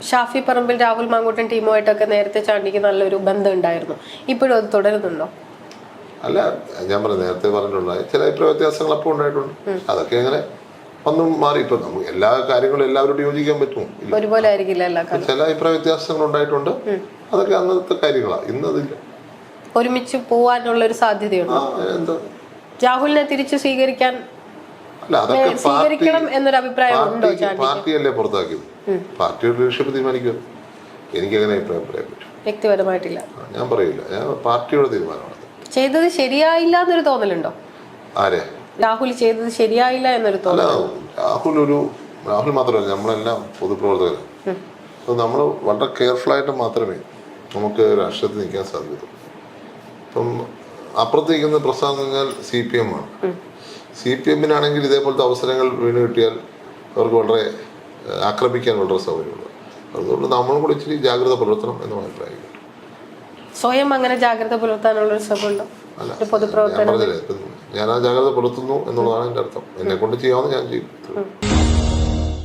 ഷാഫി പറമ്പിൽ രാഹുൽ മാങ്കൂട്ടൻ ടീമുമായിട്ടൊക്കെ നേരത്തെ ചാണ്ടിക്ക് നല്ലൊരു ബന്ധം ഉണ്ടായിരുന്നു. ഇപ്പോഴും അത് തുടരുന്നുണ്ടോ? അല്ല, ഞാൻ പറഞ്ഞു നേരത്തെ പറഞ്ഞിട്ടുള്ള ചില അഭിപ്രായ വ്യത്യാസങ്ങൾ അപ്പോൾ ഉണ്ടായിട്ടുണ്ട്. അതൊക്കെ എങ്ങനെ ഒന്നും മാറി. ഇപ്പൊ നമുക്ക് എല്ലാ കാര്യങ്ങളും എല്ലാവരോടും യോജിക്കാൻ പറ്റുമോ? ഒരുപോലെ ആയിരിക്കില്ല എല്ലാ കാര്യം. ചില അഭിപ്രായ വ്യത്യാസങ്ങൾ ഉണ്ടായിട്ടുണ്ട്. അതൊക്കെ അന്നത്തെ കാര്യങ്ങളാണ്. ഇന്നതില്ല. ഒരുമിച്ച് പോവാനുള്ള ഒരു സാധ്യതയുണ്ട്. എന്താ രാഹുലിനെ തിരിച്ചു സ്വീകരിക്കാൻ സ്വീകരിക്കണം എന്നൊരു അഭിപ്രായം ഉണ്ടോ? പാർട്ടിയല്ലേ പുറത്താക്കിയത്. പാർട്ടിയുടെ ലീഡർഷിപ്പ് തീരുമാനിക്കുക. എനിക്കങ്ങനെ അഭിപ്രായം പറയാൻ പറ്റും. വ്യക്തിപരമായിട്ടില്ല, ഞാൻ പറയില്ല. ഞാൻ പാർട്ടിയുടെ തീരുമാനമാണ്. ചെയ്തത് ശരിയായില്ല എന്നൊരു തോന്നലുണ്ടോ? ആരെ? രാഹുൽ ചെയ്തത് ശരിയായില്ല എന്നൊരു തോന്നൽ. രാഹുൽ മാത്രമല്ല, നമ്മളെല്ലാം പൊതുപ്രവർത്തകർ. നമ്മൾ വളരെ കെയർഫുൾ ആയിട്ട് മാത്രമേ നമുക്ക് രാഷ്ട്രീയത്തിൽ നിൽക്കാൻ സാധിക്കത്തുള്ളൂ. ഇപ്പം അപ്പുറത്തേക്കുന്ന പ്രസ്ഥാനം എന്ന് പറഞ്ഞാൽ CPM ആണ്. CPM-നാണെങ്കിൽ ഇതേപോലത്തെ അവസരങ്ങൾ വീണ് കിട്ടിയാൽ അവർക്ക് വളരെ ആക്രമിക്കാൻ വളരെ സൗകര്യമുള്ളൂ. അതുകൊണ്ട് നമ്മളും കൂടി ഇച്ചിരി ജാഗ്രത പുലർത്തണം എന്ന് അഭിപ്രായം. സ്വയം അങ്ങനെ ജാഗ്രത പുലർത്താനുള്ളൊരു ശ്രമമുണ്ടോ? ഞാൻ ആ ജാഗ്രത പുലർത്തുന്നു എന്നുള്ളതാണ് എൻ്റെ അർത്ഥം. എന്നെ കൊണ്ട് ചെയ്യാവുന്ന ഞാൻ ചെയ്യും.